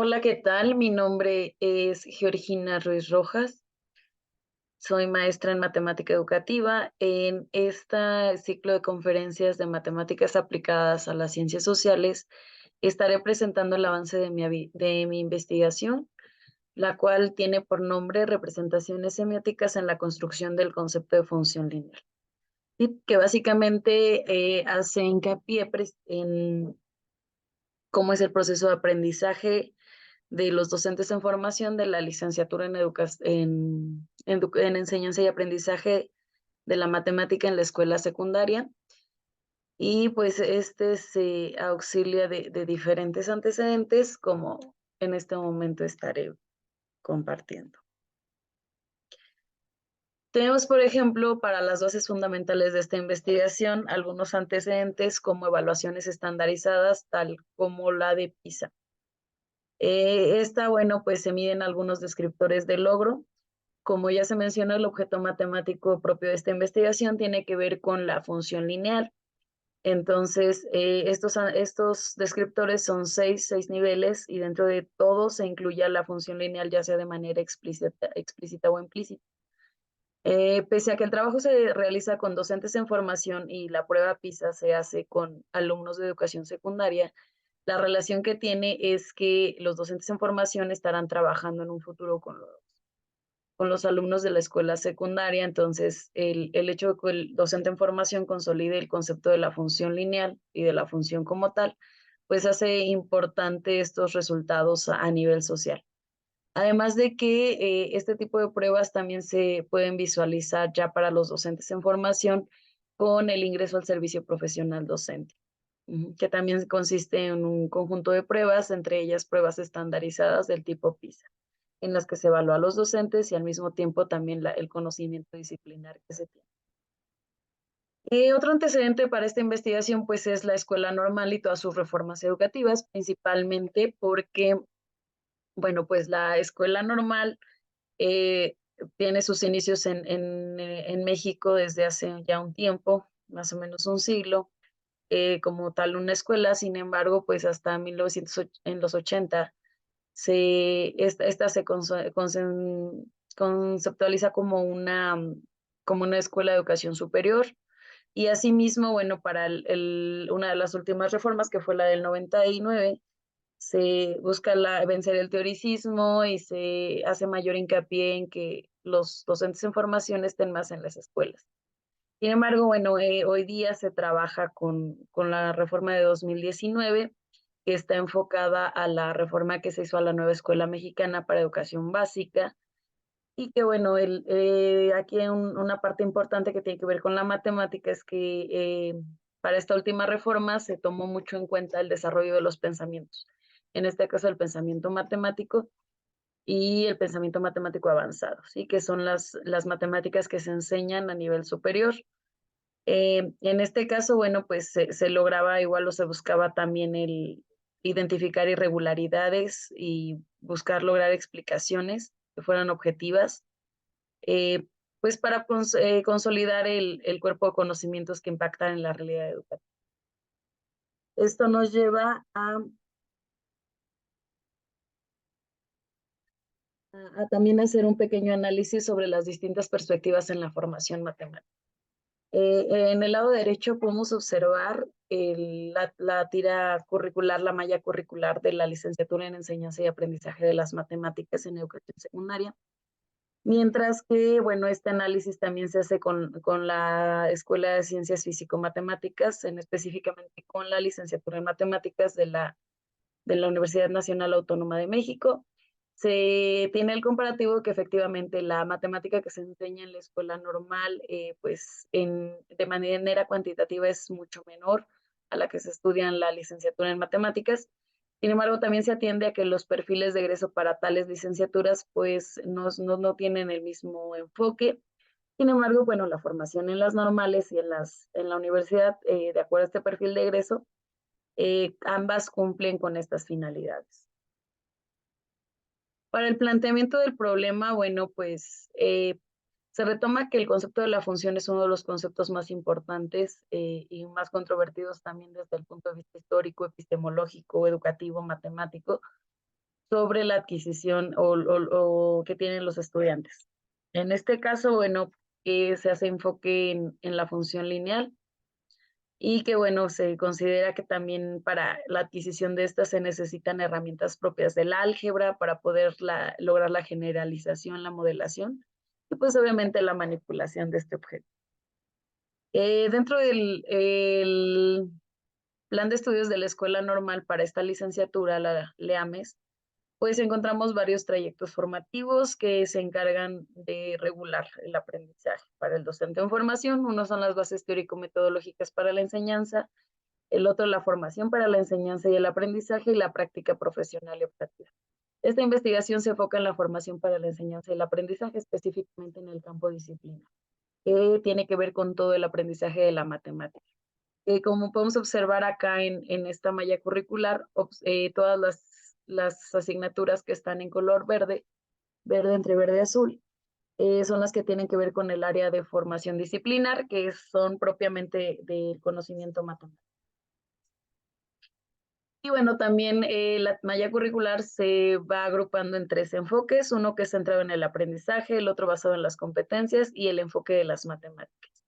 Hola, ¿qué tal? Mi nombre es Georgina Ruiz Rojas. Soy maestra en matemática educativa. En este ciclo de conferencias de matemáticas aplicadas a las ciencias sociales, estaré presentando el avance de mi investigación, la cual tiene por nombre Representaciones semióticas en la construcción del concepto de función lineal. Y que básicamente hace hincapié en cómo es el proceso de aprendizaje de los docentes en formación de la licenciatura en enseñanza y aprendizaje de la matemática en la escuela secundaria. Y pues este se auxilia de diferentes antecedentes, como en este momento estaré compartiendo. Tenemos, por ejemplo, para las bases fundamentales de esta investigación, algunos antecedentes como evaluaciones estandarizadas, tal como la de PISA. Bueno, pues se miden algunos descriptores de logro. Como ya se mencionó, el objeto matemático propio de esta investigación tiene que ver con la función lineal. Entonces, estos descriptores son seis niveles y dentro de todos se incluye la función lineal, ya sea de manera explícita o implícita. Pese a que el trabajo se realiza con docentes en formación y la prueba PISA se hace con alumnos de educación secundaria, la relación que tiene es que los docentes en formación estarán trabajando en un futuro con los alumnos de la escuela secundaria. Entonces, el hecho de que el docente en formación consolide el concepto de la función lineal y de la función como tal, pues hace importante estos resultados a nivel social. Además de que este tipo de pruebas también se pueden visualizar ya para los docentes en formación con el ingreso al servicio profesional docente, que también consiste en un conjunto de pruebas, entre ellas pruebas estandarizadas del tipo PISA, en las que se evalúa a los docentes y al mismo tiempo también el conocimiento disciplinar que se tiene. Otro antecedente para esta investigación pues es la escuela normal y todas sus reformas educativas, principalmente porque, bueno, pues la escuela normal eh, tiene sus inicios en México desde hace ya un tiempo, más o menos un siglo, como tal una escuela. Sin embargo, pues hasta 1980 esta se conceptualiza como una escuela de educación superior. Y asimismo, bueno, para una de las últimas reformas, que fue la del 99, se busca vencer el teoricismo y se hace mayor hincapié en que los docentes en formación estén más en las escuelas. Sin embargo, bueno, hoy día se trabaja con la reforma de 2019, que está enfocada a la reforma que se hizo a la nueva Escuela Mexicana para Educación Básica, y que bueno, aquí una parte importante que tiene que ver con la matemática es que para esta última reforma se tomó mucho en cuenta el desarrollo de los pensamientos, en este caso el pensamiento matemático y el pensamiento matemático avanzado, ¿sí? Que son las matemáticas que se enseñan a nivel superior. En este caso, bueno, pues se lograba igual o se buscaba también el identificar irregularidades y buscar lograr explicaciones que fueran objetivas, eh, pues para consolidar el cuerpo de conocimientos que impactan en la realidad educativa. Esto nos lleva a también hacer un pequeño análisis sobre las distintas perspectivas en la formación matemática. En el lado derecho podemos observar la tira curricular, la malla curricular de la licenciatura en enseñanza y aprendizaje de las matemáticas en educación secundaria. Mientras que, bueno, este análisis también se hace con la Escuela de Ciencias Físico-Matemáticas, específicamente con la licenciatura en matemáticas de la Universidad Nacional Autónoma de México. Se tiene el comparativo que efectivamente la matemática que se enseña en la escuela normal, pues de manera cuantitativa es mucho menor a la que se estudia en la licenciatura en matemáticas. Sin embargo, también se atiende a que los perfiles de egreso para tales licenciaturas pues no tienen el mismo enfoque. Sin embargo, bueno, la formación en las normales y en la universidad, de acuerdo a este perfil de egreso, ambas cumplen con estas finalidades. Para el planteamiento del problema, bueno, pues se retoma que el concepto de la función es uno de los conceptos más importantes y más controvertidos también desde el punto de vista histórico, epistemológico, educativo, matemático, sobre la adquisición o que tienen los estudiantes. En este caso, bueno, se hace enfoque en la función lineal y que, bueno, se considera que también para la adquisición de estas se necesitan herramientas propias del álgebra para poder lograr la generalización, la modelación y pues obviamente la manipulación de este objeto. Dentro del plan de estudios de la escuela normal para esta licenciatura, la LEAMES, pues encontramos varios trayectos formativos que se encargan de regular el aprendizaje para el docente en formación. Uno son las bases teórico-metodológicas para la enseñanza, el otro la formación para la enseñanza y el aprendizaje y la práctica profesional y optativa. Esta investigación se enfoca en la formación para la enseñanza y el aprendizaje, específicamente en el campo disciplina, que tiene que ver con todo el aprendizaje de la matemática. Como podemos observar acá en esta malla curricular, todas las asignaturas que están en color verde, verde entre verde y azul, son las que tienen que ver con el área de formación disciplinar, que son propiamente del conocimiento matemático. Y bueno, también la malla curricular se va agrupando en 3 enfoques, uno que es centrado en el aprendizaje, el otro basado en las competencias y el enfoque de las matemáticas.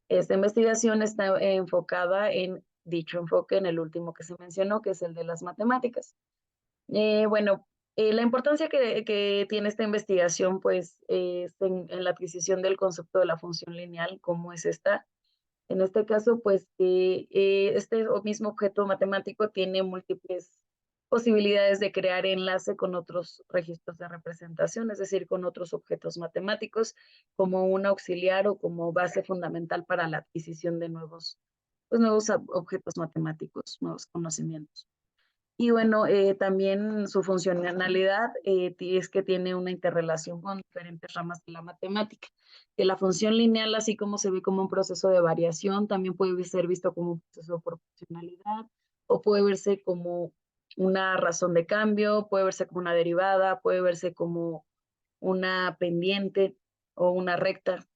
Esta investigación está enfocada en dicho enfoque, en el último que se mencionó, que es el de las matemáticas. Bueno, la importancia que tiene esta investigación, pues, es en la adquisición del concepto de la función lineal, como es esta. En este caso, pues, este mismo objeto matemático tiene múltiples posibilidades de crear enlace con otros registros de representación, es decir, con otros objetos matemáticos, como un auxiliar o como base fundamental para la adquisición de nuevos objetos matemáticos, nuevos conocimientos. Y bueno, también su funcionalidad es que tiene una interrelación con diferentes ramas de la matemática. Que la función lineal, así como se ve como un proceso de variación, también puede ser visto como un proceso de proporcionalidad o puede verse como una razón de cambio, puede verse como una derivada, puede verse como una pendiente o una recta.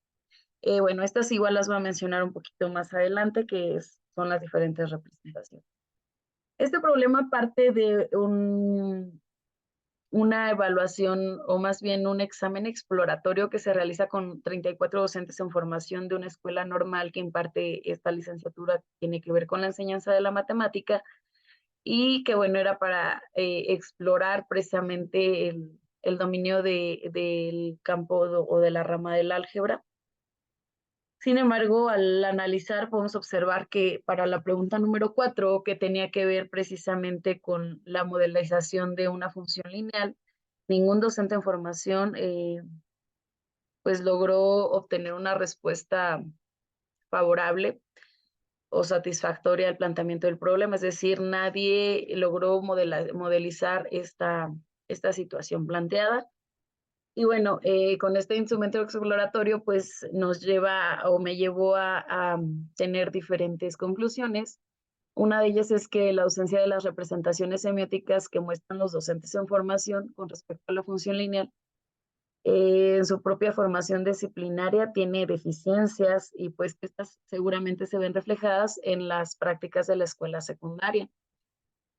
Bueno, estas igual las voy a mencionar un poquito más adelante, son las diferentes representaciones. Este problema parte de una evaluación o más bien un examen exploratorio que se realiza con 34 docentes en formación de una escuela normal que imparte esta licenciatura que tiene que ver con la enseñanza de la matemática y que bueno, era para explorar precisamente el dominio del campo o de la rama del álgebra. Sin embargo, al analizar, podemos observar que para la pregunta número 4, que tenía que ver precisamente con la modelización de una función lineal, ningún docente en formación pues logró obtener una respuesta favorable o satisfactoria al planteamiento del problema. Es decir, nadie logró modelizar esta situación planteada. Y bueno, con este instrumento exploratorio, pues nos lleva o me llevó a tener diferentes conclusiones. Una de ellas es que la ausencia de las representaciones semióticas que muestran los docentes en formación con respecto a la función lineal, en su propia formación disciplinaria tiene deficiencias y pues estas seguramente se ven reflejadas en las prácticas de la escuela secundaria.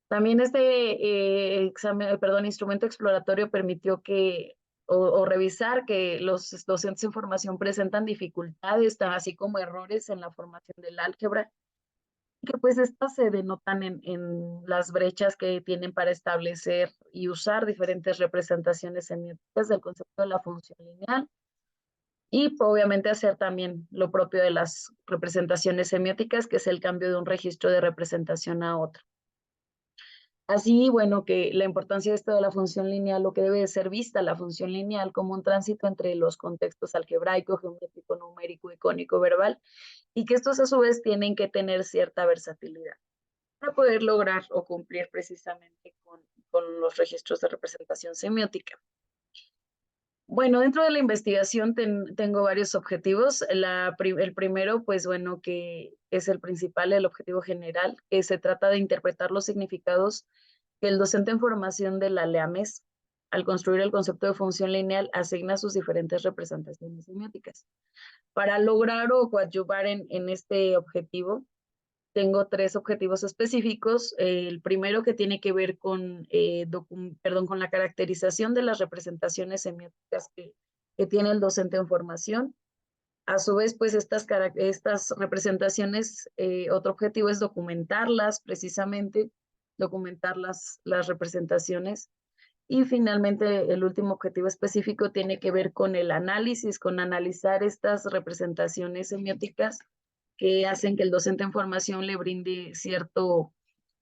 También este instrumento exploratorio permitió o revisar que los docentes en formación presentan dificultades, así como errores en la formación del álgebra, que pues estas se denotan en las brechas que tienen para establecer y usar diferentes representaciones semióticas del concepto de la función lineal y obviamente hacer también lo propio de las representaciones semióticas, que es el cambio de un registro de representación a otro. Así, bueno, que la importancia de esto de la función lineal, lo que debe de ser vista la función lineal como un tránsito entre los contextos algebraico, geométrico, numérico y cónico verbal, y que estos a su vez tienen que tener cierta versatilidad para poder lograr o cumplir precisamente con los registros de representación semiótica. Bueno, dentro de la investigación tengo varios objetivos. El primero, pues bueno, que es el principal, el objetivo general, que se trata de interpretar los significados que el docente en formación de la LEAMES, al construir el concepto de función lineal, asigna a sus diferentes representaciones semióticas. Para lograr o coadyuvar en este objetivo, tengo 3 objetivos específicos. El primero que tiene que ver con, con la caracterización de las representaciones semióticas que tiene el docente en formación. A su vez, pues estas representaciones, otro objetivo es documentarlas, precisamente, documentar las representaciones. Y finalmente, el último objetivo específico tiene que ver con el análisis, con analizar estas representaciones semióticas que hacen que el docente en formación le brinde cierto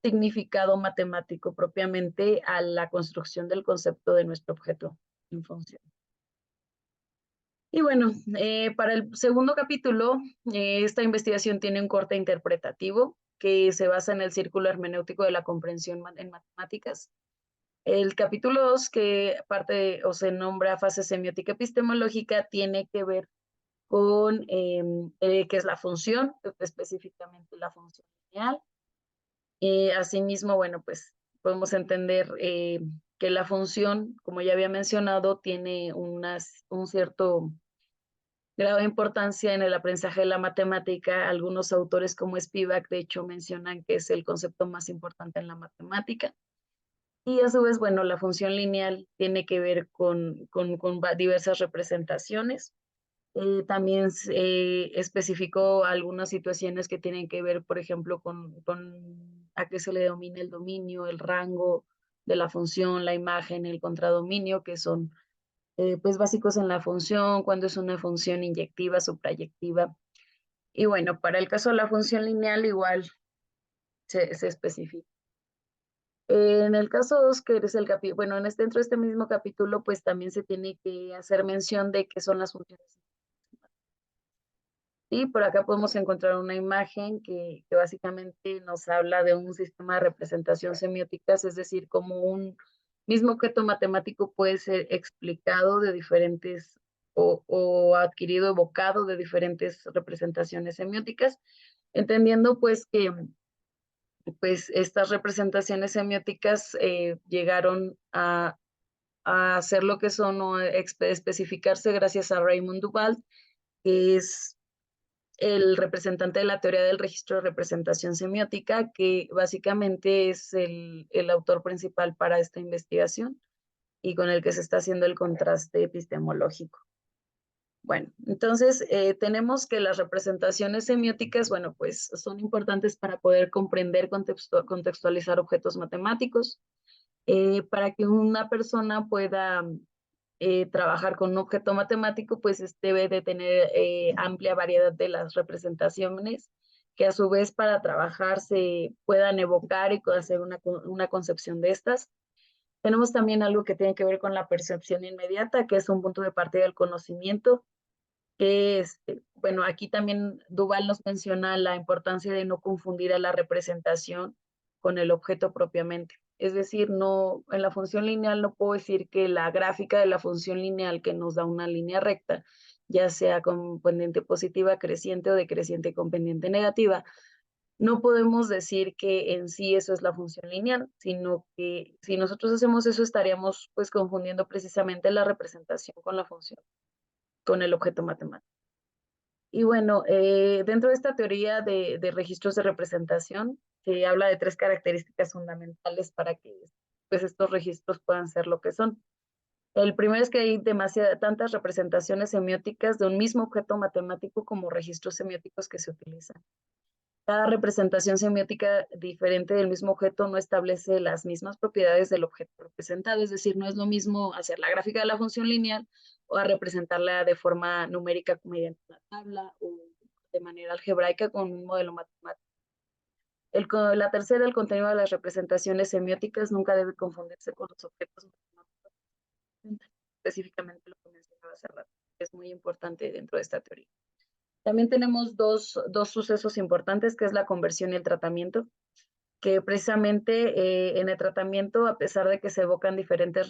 significado matemático propiamente a la construcción del concepto de nuestro objeto en función. Y bueno, para el segundo capítulo, esta investigación tiene un corte interpretativo que se basa en el círculo hermenéutico de la comprensión en matemáticas. El capítulo 2, que parte o se nombra fase semiótica epistemológica, tiene que ver con qué es la función, específicamente la función lineal. Asimismo, bueno, pues podemos entender que la función, como ya había mencionado, tiene un cierto grado de importancia en el aprendizaje de la matemática. Algunos autores como Spivak, de hecho, mencionan que es el concepto más importante en la matemática. Y a su vez, bueno, la función lineal tiene que ver con diversas representaciones. También especificó algunas situaciones que tienen que ver, por ejemplo, con a qué se le denomina el dominio, el rango de la función, la imagen, el contradominio, que son pues básicos en la función, cuando es una función inyectiva, suprayectiva. Y bueno, para el caso de la función lineal igual se especifica. En el caso 2, que es el capítulo, bueno, dentro de este mismo capítulo, pues también se tiene que hacer mención de qué son las funciones. Y por acá podemos encontrar una imagen que básicamente nos habla de un sistema de representación semióticas, es decir, como un mismo objeto matemático puede ser explicado de diferentes o adquirido, evocado de diferentes representaciones semióticas, entendiendo pues que pues estas representaciones semióticas llegaron a ser lo que son o especificarse gracias a Raymond Duval, que es el representante de la teoría del registro de representación semiótica, que básicamente es el autor principal para esta investigación y con el que se está haciendo el contraste epistemológico. Bueno, entonces tenemos que las representaciones semióticas, bueno, pues son importantes para poder comprender, contextualizar objetos matemáticos, para que una persona pueda trabajar con un objeto matemático, pues debe de tener amplia variedad de las representaciones, que a su vez para trabajar se puedan evocar y hacer una concepción de estas. Tenemos también algo que tiene que ver con la percepción inmediata, que es un punto de partida del conocimiento, que es, bueno, aquí también Duval nos menciona la importancia de no confundir a la representación con el objeto propiamente. Es decir, no, en la función lineal no puedo decir que la gráfica de la función lineal que nos da una línea recta, ya sea con pendiente positiva creciente o decreciente con pendiente negativa, no podemos decir que en sí eso es la función lineal, sino que si nosotros hacemos eso estaríamos pues confundiendo precisamente la representación con la función, con el objeto matemático. Y bueno, dentro de esta teoría de registros de representación, se habla de 3 características fundamentales para que pues, estos registros puedan ser lo que son. El primero es que hay tantas representaciones semióticas de un mismo objeto matemático como registros semióticos que se utilizan. Cada representación semiótica diferente del mismo objeto no establece las mismas propiedades del objeto representado, es decir, no es lo mismo hacer la gráfica de la función lineal o a representarla de forma numérica mediante una tabla o de manera algebraica con un modelo matemático. La tercera, el contenido de las representaciones semióticas nunca debe confundirse con los objetos matemáticos, específicamente lo que mencionaba hace rato, es muy importante dentro de esta teoría. También tenemos dos sucesos importantes, que es la conversión y el tratamiento, que precisamente en el tratamiento, a pesar de que se evocan diferentes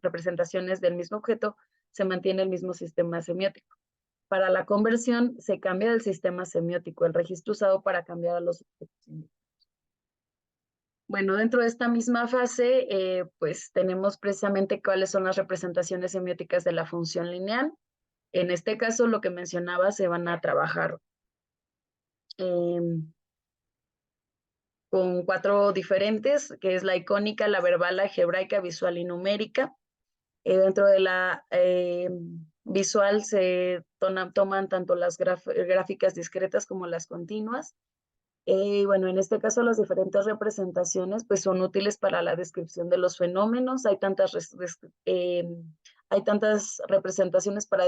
representaciones del mismo objeto, se mantiene el mismo sistema semiótico. Para la conversión se cambia el sistema semiótico, el registro usado para cambiar a los objetos semióticos. Bueno, dentro de esta misma fase, pues tenemos precisamente cuáles son las representaciones semióticas de la función lineal. En este caso, lo que mencionaba, se van a trabajar con 4 diferentes, que es la icónica, la verbal, la algebraica, visual y numérica. Dentro de la visual se toman tanto las gráficas discretas como las continuas. Bueno, en este caso las diferentes representaciones pues son útiles para la descripción de los fenómenos. Hay tantas representaciones para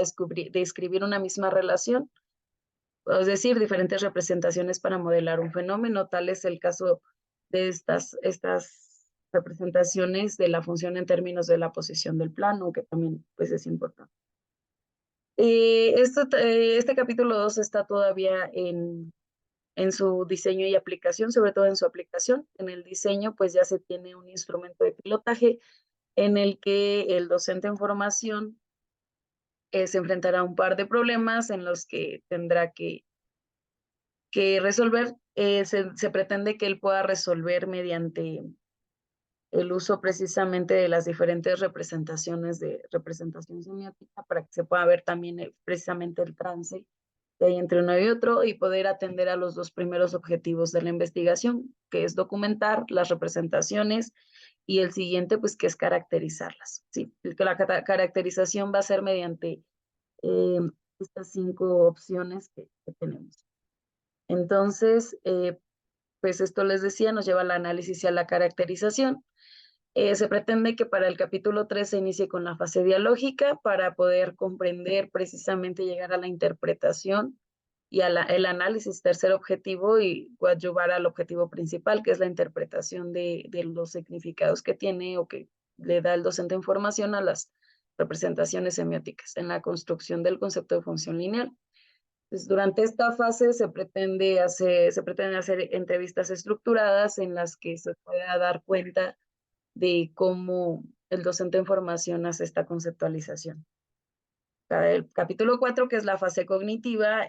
describir una misma relación, es decir, diferentes representaciones para modelar un fenómeno. Tal es el caso de estas representaciones de la función en términos de la posición del plano, que también pues es importante. Este capítulo 2 está todavía en su diseño y aplicación, sobre todo en su aplicación. En el diseño, pues ya se tiene un instrumento de pilotaje en el que el docente en formación se enfrentará a un par de problemas en los que tendrá que resolver. Se pretende que él pueda resolver mediante el uso precisamente de las diferentes representaciones de representación semiótica para que se pueda ver también precisamente el trance que hay entre uno y otro y poder atender a los 2 primeros objetivos de la investigación, que es documentar las representaciones y el siguiente, pues, que es caracterizarlas. Sí, la caracterización va a ser mediante estas 5 opciones que tenemos. Entonces, pues esto les decía, nos lleva al análisis y a la caracterización. Se pretende que para el capítulo 3 se inicie con la fase dialógica para poder comprender precisamente llegar a la interpretación y el análisis, tercer objetivo, y coadyuvar al objetivo principal, que es la interpretación de los significados que tiene o que le da el docente en formación a las representaciones semióticas en la construcción del concepto de función lineal. Pues durante esta fase se pretenden hacer entrevistas estructuradas en las que se pueda dar cuenta de cómo el docente en formación hace esta conceptualización. El capítulo 4, que es la fase cognitiva,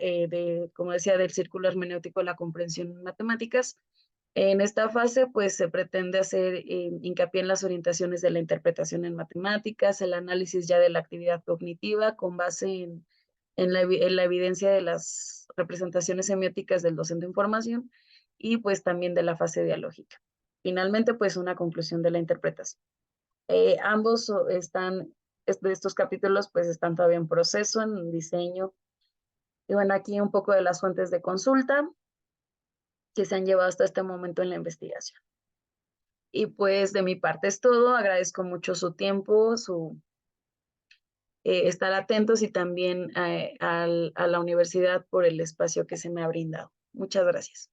como decía, del círculo hermenéutico de la comprensión en matemáticas. En esta fase, pues se pretende hacer hincapié en las orientaciones de la interpretación en matemáticas, el análisis ya de la actividad cognitiva con base en la evidencia de las representaciones semióticas del docente en formación y pues también de la fase dialógica. Finalmente, pues una conclusión de la interpretación. Ambos de estos capítulos pues están todavía en proceso, en diseño. Y bueno, aquí un poco de las fuentes de consulta que se han llevado hasta este momento en la investigación. Y pues de mi parte es todo. Agradezco mucho su tiempo, estar atentos y también a la universidad por el espacio que se me ha brindado. Muchas gracias.